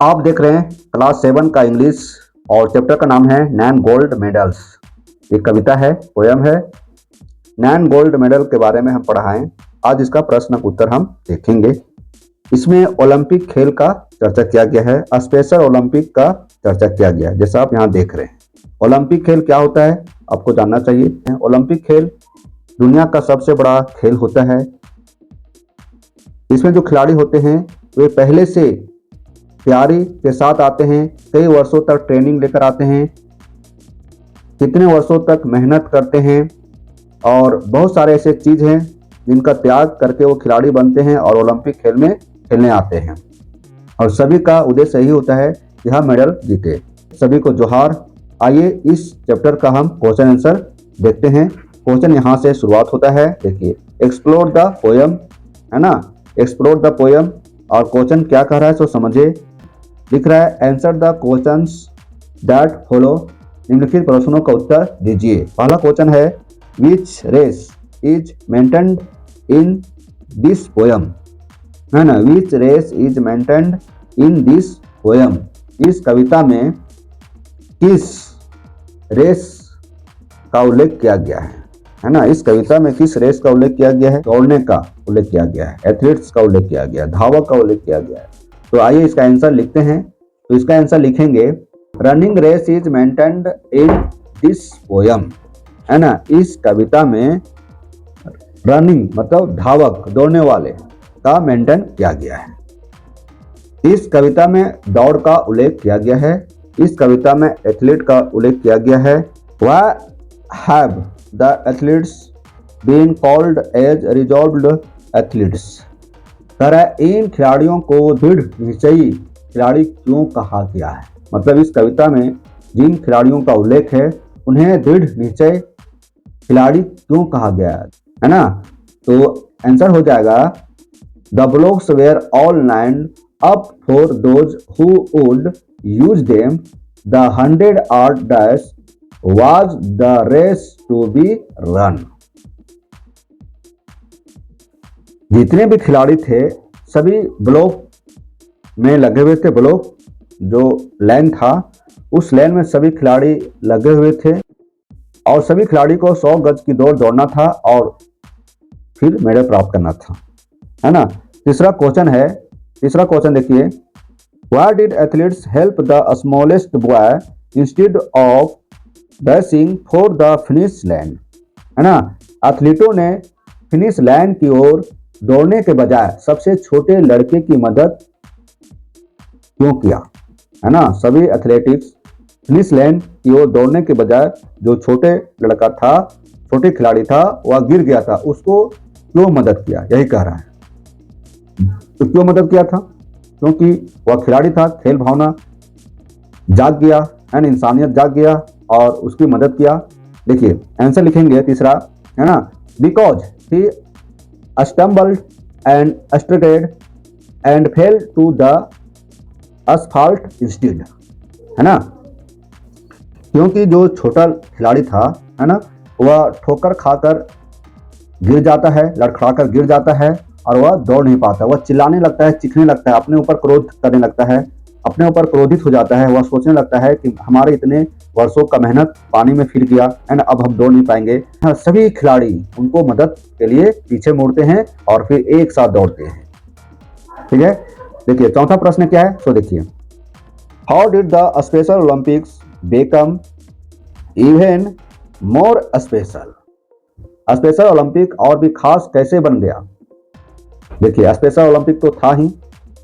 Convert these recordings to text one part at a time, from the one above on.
आप देख रहे हैं क्लास 7 का इंग्लिश और चैप्टर का नाम है 9 गोल्ड मेडल्स। एक कविता है, पोयम है। 9 गोल्ड मेडल के बारे में हम पढ़ाएं। आज इसका प्रश्न उत्तर हम देखेंगे। इसमें ओलंपिक खेल का चर्चा किया गया है, स्पेशल ओलंपिक का चर्चा किया गया है। जैसा आप यहाँ देख रहे हैं, ओलंपिक खेल क्या होता है आपको जानना चाहिए। ओलंपिक खेल दुनिया का सबसे बड़ा खेल होता है। इसमें जो खिलाड़ी होते हैं वे पहले से तैयारी के साथ आते हैं, कई वर्षों तक ट्रेनिंग लेकर आते हैं, कितने वर्षों तक मेहनत करते हैं और बहुत सारे ऐसे चीज़ हैं जिनका त्याग करके वो खिलाड़ी बनते हैं और ओलंपिक खेल में खेलने आते हैं। और सभी का उद्देश्य यही होता है कि हम मेडल जीते। सभी को जोहार। आइए इस चैप्टर का हम क्वेश्चन आंसर देखते हैं। क्वेश्चन यहाँ से शुरुआत होता है। देखिए, एक्सप्लोर द पोयम, है ना। एक्सप्लोर द पोयम और क्वेश्चन क्या कह रहा है सो समझे। लिख रहा है answer the questions that follow. निम्नलिखित प्रश्नों का उत्तर दीजिए। पहला क्वेश्चन है which race is maintained in this poem, है ना। Which race is maintained in this poem. इस कविता में किस रेस का उल्लेख किया गया है ना। इस कविता में किस रेस का उल्लेख किया गया है। दौड़ने का उल्लेख किया गया है, एथलीट्स का उल्लेख किया गया है, धावक का उल्लेख किया गया है। तो आइए इसका आंसर लिखते हैं। तो इसका आंसर लिखेंगे running race is maintained in this poem, है ना। इस कविता में रनिंग मतलब धावक, दौड़ने वाले का मेंटेन किया गया है। इस कविता में दौड़ का उल्लेख किया गया है। इस कविता में एथलीट का उल्लेख किया गया है। Why have the athletes been called as resolved athletes. कह रहा है इन खिलाड़ियों को दृढ़ निश्चयी खिलाड़ी क्यों कहा गया है। मतलब इस कविता में जिन खिलाड़ियों का उल्लेख है उन्हें दृढ़ निश्चय खिलाड़ी क्यों कहा गया है ना। तो आंसर हो जाएगा the blocks were all lined up for those who would use them. The 100 yard dash was the race to be run. जितने भी खिलाड़ी थे सभी ब्लॉक में लगे हुए थे। ब्लॉक जो लाइन था उस लाइन में सभी खिलाड़ी लगे हुए थे और सभी खिलाड़ी को 100 गज की दौड़ दौड़ना था और फिर मेडल प्राप्त करना था, है ना। तीसरा क्वेश्चन देखिए, why did athletes help the smallest boy instead of dashing for the finish line, है ना। एथलीटों ने फिनिश लाइन की ओर दौड़ने के बजाय सबसे छोटे लड़के की मदद क्यों किया, है ना। सभी एथलेटिक्स फिनिश लाइन की ओर दौड़ने के बजाय जो छोटे लड़का था, छोटे खिलाड़ी था, वह गिर गया था, उसको क्यों मदद किया, यही कह रहा है। तो क्यों मदद किया था? क्योंकि वह खिलाड़ी था, खेल भावना जाग गया, है ना, इंसानियत जाग गया और उसकी मदद किया। देखिए आंसर लिखेंगे तीसरा, है ना। Because he stumbled and stuttered and fell to the asphalt instead, है ना। क्योंकि जो छोटा खिलाड़ी था, है ना, वह ठोकर खाकर गिर जाता है, लड़खड़ाकर गिर जाता है और वह दौड़ नहीं पाता। वह चिल्लाने लगता है, चीखने लगता है, अपने ऊपर क्रोध करने लगता है, अपने ऊपर क्रोधित हो जाता है। वह सोचने लगता है कि हमारे इतने वर्षों का मेहनत पानी में फिर गया, है ना, अब हम दौड़ नहीं पाएंगे। हाँ, सभी खिलाड़ी उनको मदद के लिए पीछे मुड़ते हैं और फिर एक साथ दौड़ते हैं। ठीक है। देखिए चौथा प्रश्न क्या है सो देखिए, how did the special Olympics become even more special. Special Olympic और भी खास कैसे बन गया। देखिए स्पेशल ओलंपिक तो था ही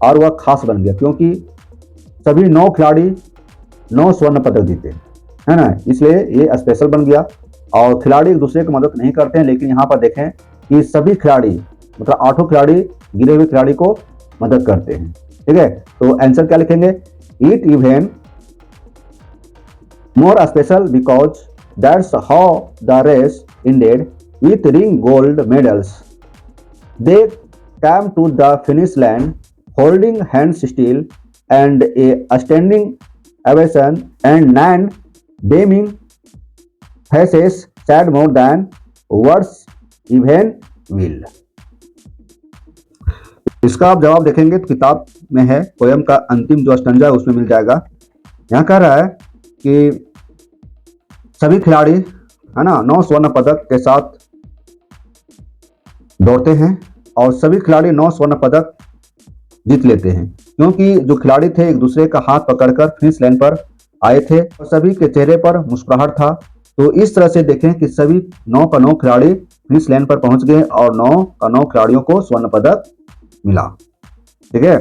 और वह खास बन गया क्योंकि सभी 9 खिलाड़ी 9 स्वर्ण पदक जीते, है ना, इसलिए ये स्पेशल बन गया। और खिलाड़ी एक दूसरे की मदद नहीं करते हैं, लेकिन यहाँ पर देखें कि सभी खिलाड़ी मतलब 8 खिलाड़ी गिरे हुए खिलाड़ी को मदद करते हैं। ठीक है। तो आंसर क्या लिखेंगे, it even more special because that's how the race ended with ring gold medals. They came to the finish line holding hands still and a standing ovation, and 9 beaming faces said more than words even will. इसका आप जवाब देखेंगे तो किताब में है, poem का अंतिम जो स्टैंजा है उसमें मिल जाएगा। यहाँ कह रहा है कि सभी खिलाड़ी है ना 9 स्वर्ण पदक के साथ दौड़ते हैं और सभी खिलाड़ी 9 स्वर्ण पदक जीत लेते हैं, क्योंकि जो खिलाड़ी थे एक दूसरे का हाथ पकड़कर फिनिश लाइन पर आए थे और सभी के चेहरे पर मुस्कुराहट था। तो इस तरह से देखें कि सभी 9 का 9 खिलाड़ी फिनिश लाइन पर पहुंच गए और 9 का 9 खिलाड़ियों को स्वर्ण पदक मिला। ठीक है,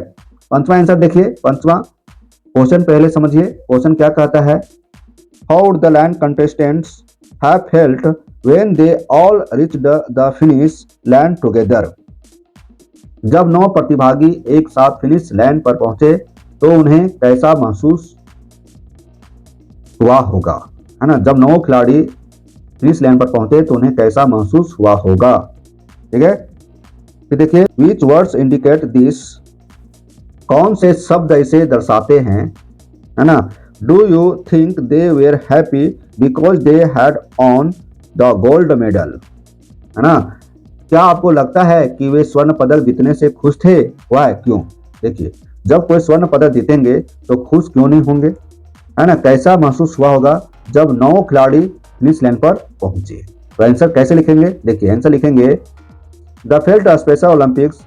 पांचवा आंसर देखिए। पांचवा क्वेश्चन पहले समझिए, क्वेश्चन क्या कहता है, how the land contestants have felt when they all reached the finish line together. जब 9 प्रतिभागी एक साथ फिनिश लाइन पर पहुंचे तो उन्हें कैसा महसूस हुआ होगा, है ना। जब 9 खिलाड़ी फिनिश लाइन पर पहुंचे तो उन्हें कैसा महसूस हुआ होगा। ठीक है, फिर देखिए, विच वर्ड्स इंडिकेट दिस, कौन से शब्द इसे दर्शाते हैं, है ना। Do you think they were happy because they had on the gold medal, है ना। क्या आपको लगता है कि वे स्वर्ण पदक जीतने से खुश थे? वाह, क्यों? देखिए, जब कोई स्वर्ण पदक जीतेंगे तो खुश क्यों नहीं होंगे, है ना। कैसा महसूस हुआ होगा जब 9 खिलाड़ी फिनिश लाइन पर पहुंचे। तो आंसर कैसे लिखेंगे? देखिए, आंसर लिखेंगे, the felt special Olympics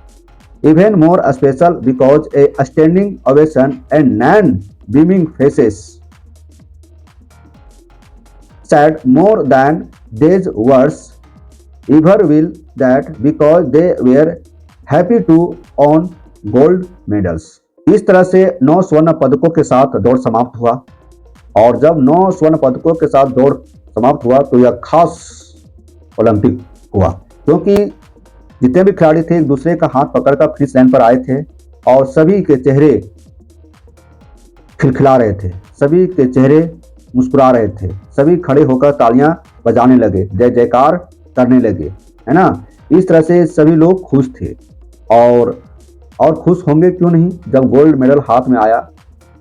even more special because A standing ovation and 9 beaming faces said more than these words ever will, that because they were happy to own gold medals। इस तरह से 9 स्वर्ण पदकों के साथ दौड़ समाप्त हुआ और जब 9 स्वर्ण पदकों के साथ दौड़ समाप्त हुआ तो यह खास ओलंपिक हुआ, क्योंकि जितने भी खिलाड़ी थे एक दूसरे का हाथ पकड़कर फिनिश लाइन पर आए थे और सभी के चेहरे खिलखिला रहे थे, सभी के चेहरे मुस्कुरा रहे थे, सभी खड़े होकर तालियां बजाने लगे, जय जयकार करने लगे, है ना। इस तरह से सभी लोग खुश थे और खुश होंगे क्यों नहीं जब गोल्ड मेडल हाथ में आया।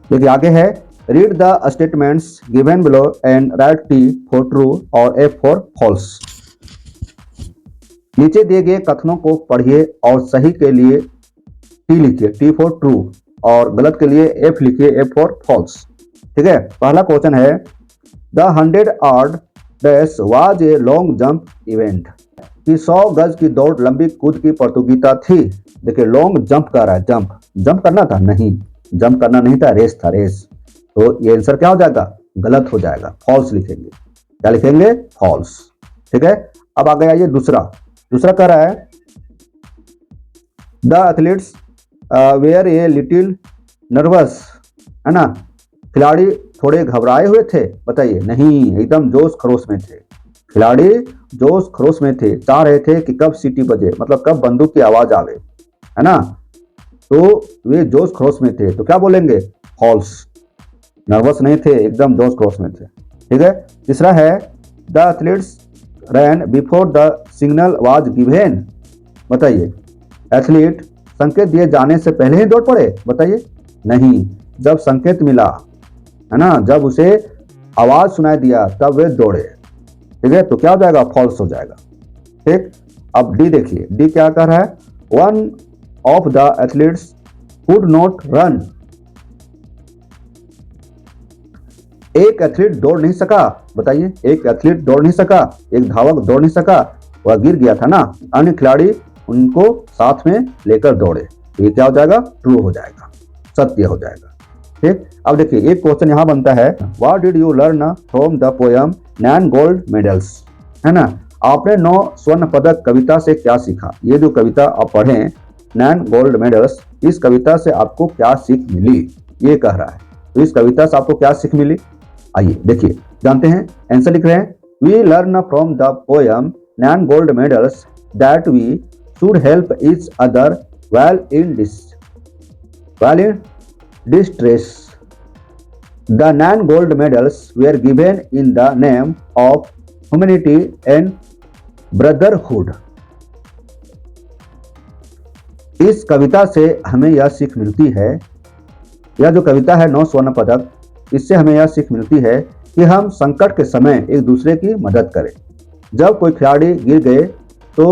देखिए आगे है, read the statements given below and right T for true और एफ फॉर फॉल्स। नीचे दिए गए कथनों को पढ़िए और सही के लिए टी लिखिए, टी फॉर ट्रू, और गलत के लिए एफ लिखिए, एफ फॉर फॉल्स। ठीक है, पहला क्वेश्चन है, the 100 yard race was a long jump event, कि 100 गज की दौड़ लंबी कूद की प्रतियोगिता थी। देखिए, लॉन्ग जंप कर रहा है, जंप करना था, नहीं जंप करना नहीं था, रेस था, रेस। तो ये आंसर क्या हो जाएगा? गलत हो जाएगा, फॉल्स लिखेंगे। क्या लिखेंगे? फॉल्स। ठीक है, अब आ गया ये दूसरा कह रहा है, the athletes were a little nervous, है ना। खिलाड़ी थोड़े घबराए हुए थे? बताइए, नहीं, एकदम जोश खरोश में थे। खिलाड़ी जोश खरोश में थे, चाह रहे थे कि कब सीटी बजे, मतलब कब बंदूक की आवाज आवे, है ना। तो वे जोश खरोश में थे, तो क्या बोलेंगे? फॉल्स। नर्वस नहीं थे, एकदम जोश खरोश में थे। ठीक है, तीसरा है, the athletes ran before the signal was given. बताइए, एथलीट संकेत दिए जाने से पहले ही दौड़ पड़े? बताइए, नहीं, जब संकेत मिला, है ना, जब उसे आवाज सुनाई दिया तब वे दौड़े। ठीक है, तो क्या हो जाएगा? फॉल्स हो जाएगा। ठीक, अब डी देखिए, डी क्या कह रहा है, one of the athletes could not run. एक एथलीट दौड़ नहीं सका। बताइए, एक एथलीट दौड़ नहीं सका, एक धावक दौड़ नहीं सका, वह गिर गया था ना। अन्य खिलाड़ी उनको साथ में लेकर दौड़े। ये क्या हो जाएगा? ट्रू हो जाएगा, सत्य हो जाएगा। ठीक, अब देखिए एक क्वेश्चन यहाँ बनता है, what did you learn from the poem 9 gold medals, है ना। आपने 9 स्वर्ण पदक कविता से क्या सीखा? ये जो कविता आप पढ़ें 9 गोल्ड मेडल्स, इस कविता से आपको क्या सीख मिली, ये कह रहा है। तो इस कविता से आपको क्या सीख मिली, आइए देखिए, जानते हैं। आंसर लिख रहे हैं, we learn from the poem 9 gold medals that we should help each other while in distress. The 9 gold medals were given in the name of humanity and brotherhood. इस कविता से हमें यह सीख मिलती है, यह जो कविता है 9 स्वर्ण पदक, इससे हमें यह सीख मिलती है कि हम संकट के समय एक दूसरे की मदद करें। जब कोई खिलाड़ी गिर गए तो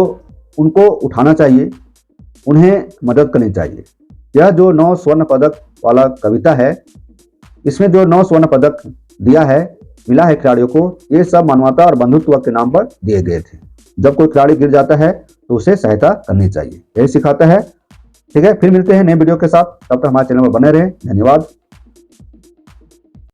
उनको उठाना चाहिए, उन्हें मदद करनी चाहिए। यह जो 9 स्वर्ण पदक वाला कविता है, इसमें जो 9 स्वर्ण पदक दिया है, मिला है खिलाड़ियों को, ये सब मानवता और बंधुत्व के नाम पर दिए गए थे। जब कोई खिलाड़ी गिर जाता है तो उसे सहायता करनी चाहिए, यही सिखाता है। ठीक है, फिर मिलते हैं नए वीडियो के साथ, तब तक हमारे चैनल पर बने रहें। धन्यवाद।